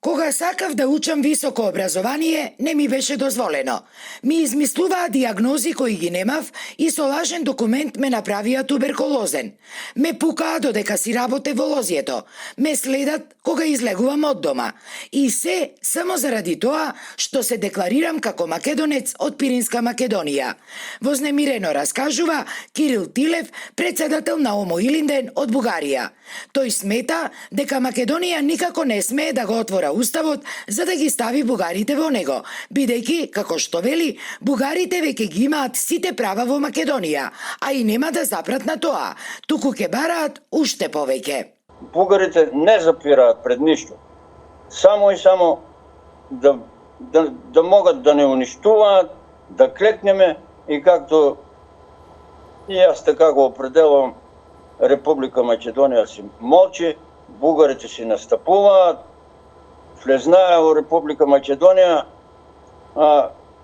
Кога сакав да учам високо образование, не ми беше дозволено. Ми измислуваа диагнози кои ги немав и со лажен документ ме направија туберкулозен. Ме пукаа додека си работе во лозјето. Ме следат кога излегувам од дома. И се само заради тоа што се декларирам како македонец од Пиринска Македонија. Вознемирено раскажува Кирил Тилев, председател на Омо Илинден од Бугарија. Тој смета дека Македонија никако не смее да го отвора уставот за да ги стави бугарите во него, бидејќи, како што вели, бугарите веќе ги имаат сите права во Македонија, а и нема да запрат на тоа, туку ќе бараат уште повеќе. Бугарите не запираат пред ништо. Само и само да могат да не уништуваат, да клекнеме и както и јас така го определувам, Република Македонија си молчи, бугарите си настапуваат, влезнаја во Република Македонија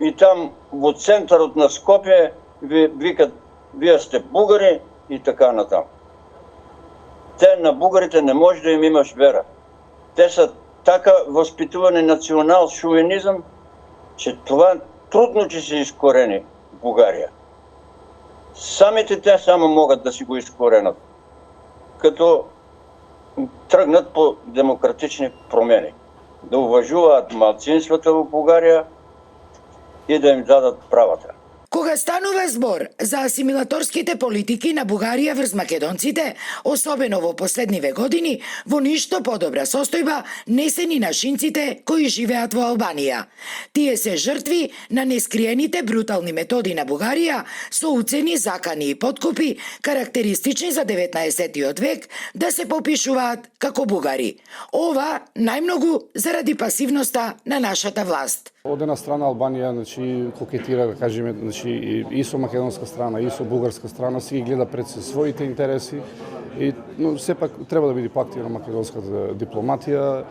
и там во центарот на Скопје викат вие сте бугари и така натаму. Те на бугарите не може да им имаш вера. Те са така воспитувани национал шовинизам, че това трудно че се искорени Бугарија. Самите те само могат да си го искоренат, като тръгнат по демократични промени, да уважуваат малцинствата во Бугарија и да им дадат правата. Кога станува збор за асимилаторските политики на Бугарија врз македонците, особено во последниве години, во ништо подобра состојба не се ни нашинците кои живеат во Албанија. Тие се жртви на нескриените брутални методи на Бугарија со уцени, закани и подкупи, карактеристични за 19 век, да се попишуваат како бугари. Ова најмногу заради пасивноста на нашата власт. Од една страна Албанија, кокетира, да кажеме, и со македонска страна, и со бугарска страна, си ги гледа пред се своите интереси, но сепак треба да биде поактивна македонската дипломатија,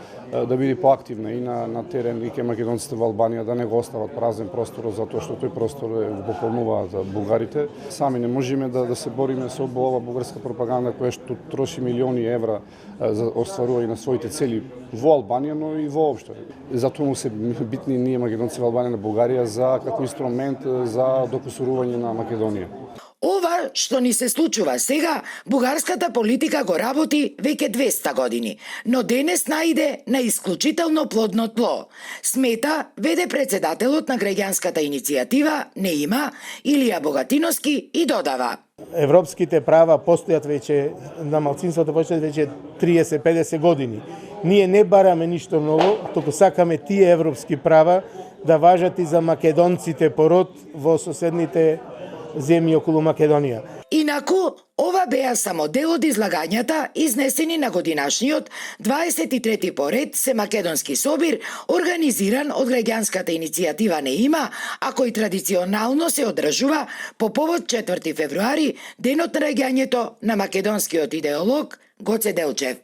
да биде поактивна и на терен и ке македонците во Албанија, да не го остават празен простор, затоа што тој простор го пополнуваат бугарите. Сами не можеме да се бориме со ова бугарска пропаганда која што троши милиони евра за остварување на своите цели во Албанија, но и воопшто. Затоа му се битни ние македонци во Албанија на Бугарија како инструмент за докусурување на Македонија. Ова што ни се случува сега, бугарската политика го работи веќе 200 години, но денес наиде на исклучително плодно тло. Смета веде председателот на граѓанската иницијатива НЕИМА Илија Богатиновски и додава: Европските права постојат веќе на малцинството веќе 30-50 години. Ние не бараме ништо ново, туку сакаме тие европски права да важат и за македонците пород во соседните земји околу Македонија. Инаку, ова беа само дел од излагањата изнесени на годинашниот 23-ти поред Семакедонски собир, организиран од граѓанската иницијатива НЕИМА, а кој традиционално се одржува по повод 4 февруари, денот на раѓањето на македонскиот идеолог Гоце Делчев.